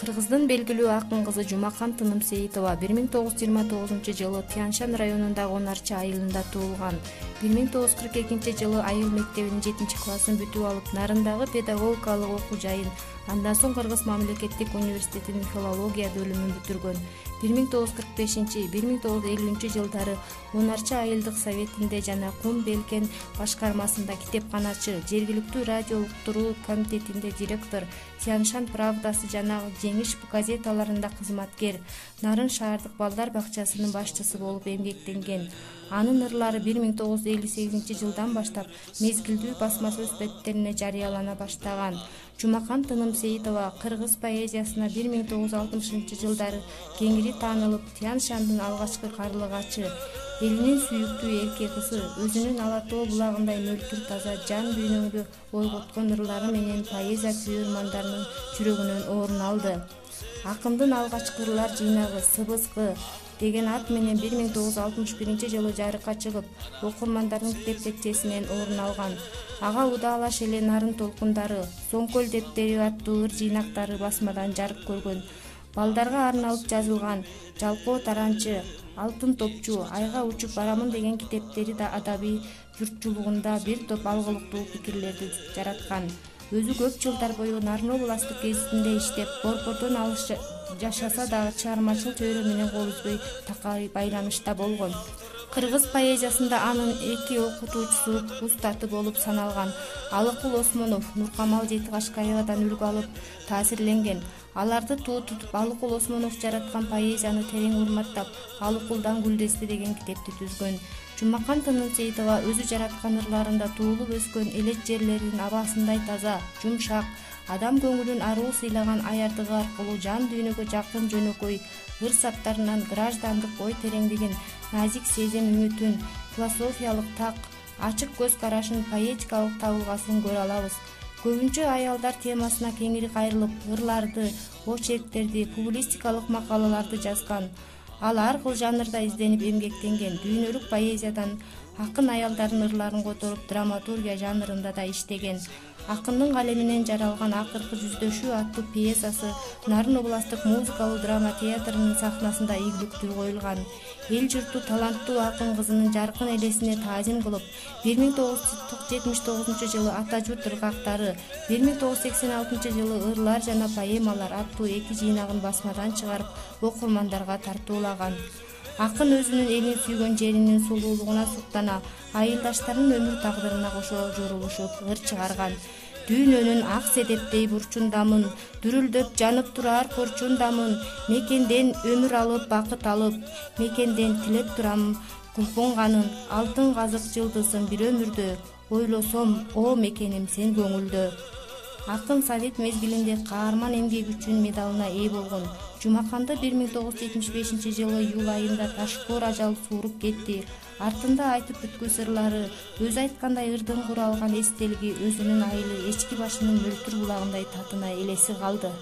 Кыргыздын белгилүү акын кызы Жумакан Тынымсейитова 1929-жылы Тянь-Шань районундагы Онарча айылында туулган. 1942-жылы айыл мектебинин 7-классын бүтүп алып, Нарындагы педагогикалык окуу жайын, андан соң Кыргыз мамлекеттик университетинин филология бөлүмүн бүтүргөн. 1945-1950 жылдары Онарча айылдык советинде жана Кум Белкен башкармасында китепканачы, жергиликтүү радио уктуруу комитетинде директор, Тянь-Шань правдасы жана Жеңиш газеталарында кызматкер, Нарын шаардык балдар бакчасынын башчысы болуп эмгектенген. Анын ырлары 1958 баштап мезгилдүү басма сөз беттерине жарыялана баштаган. Жумакан Тынымсейитова кыргыз поэзиясына 1960 жылдары кеңири таанылып, Тянь-Шандын алгачкы карлыгачы, элинин сүйүктүү эрке кызы, өзүнүн ала тоо булагындай мөлтүр таза жан дүйнөңдү ойготкон ырлары менен поэзия сүйөрмандарынын жүрөгүнөн орун алды. Акындын алгачкы ырлар жыйнагы «Сыбызгы» деген ат менен 1961 жарыкка чыгып, окурмандардын китепчесинен орун алган. Ага удаалаш эле Нарын толкундары, Соңкөл дептери аттуу ыр жыйнактары басмадан жарык көргөн. Балдарга арналып жазылган Жалкоо таранчы, Алтын топчу, Айга учуп барамын деген китептери да адабий журтчулугунда бир топ алгылыктуу пикирлерди жараткан. Өзү көп жылдар бою Нарын областтык гезитинде иштеп, Борбордон алыс жашаса дагы чыгармачыл чөйрө менен кол үзбөй такай байланышта болгон. Кыргыз поэзиясында анын эки окутуучусу устаты болуп саналган Алыкул Осмонов, Нуркамал Жетикашкаевадан үлгү алып таасирленген. Аларды туу тутуп, Алыкул Осмонов жараткан поэзияны терең урматтап, Алыкулдан Гүлдести деген китепти түзгөн. Жумакан Тынымсейитова өзү жараткан ырларында туулуп өскөн элет жерлердин абасындай таза, жумшак, адам көңүлүн аруу сыйлаган аярдыгы аркылуу жан дүйнөгө жакын жөнөкөй ыр саптарынан граждандык ой тереңдигин, назик сезим үмүтүн, философиялык так, ачык көз карашын, поэтикалык табылгасын көрө алабыз. Көбүнчө аялдар темасына кеңири кайрылып, ырларды, очерктерди, публистикалык макалаларды жазган. Ал ар кыл жанрда изденип эмгектенген. Дүйнөлүк поэзиядан акын аялдардын ырларын которуп, драматургия жанрында да иштеген. Акындын калеминен жаралган Акыркы жүздөшүү аттуу пьесасы Нарын областтык музыкалуу драма театрынын сахнасында ийгиликтүү коюлган. Эл журту таланттуу акын кызынын жаркын элесине таазим кылып, 1979 жылы Ата журт ыргактары, 1986 жылы Ырлар жана поэмалар аттуу эки жыйнагын басмадан чыгарып, окурмандарга тартуулаган. Акын өзүнүн элин сүйгөн жеринин сулуулугуна суктана, айылдаштарынын өмүр тагдырына кошо жорулушуп ыр чыгарган. Дүйнөнүн ак седептей бурчундамын, дүрүлдөп жанып турар корчундамын, мекенден өмүр алып бакыт алып, мекенден тилеп турам кулпунганын, алтын казык жылдызым бир өмүрдө, ойлосом, о мекеним сен көңүлдө. Акын Совет мезгилинде каарман эмгеги үчүн медалына ээ болгон. Жумаканды 1975 жылы июль айында ташкор ажал сууруп кетти. Артында айтып бүткүс ырлары, өзү айткандай ырдын куралган эстелиги өзүнүн айылы эчки башынын мөлтүр булагындай татына элеси калды.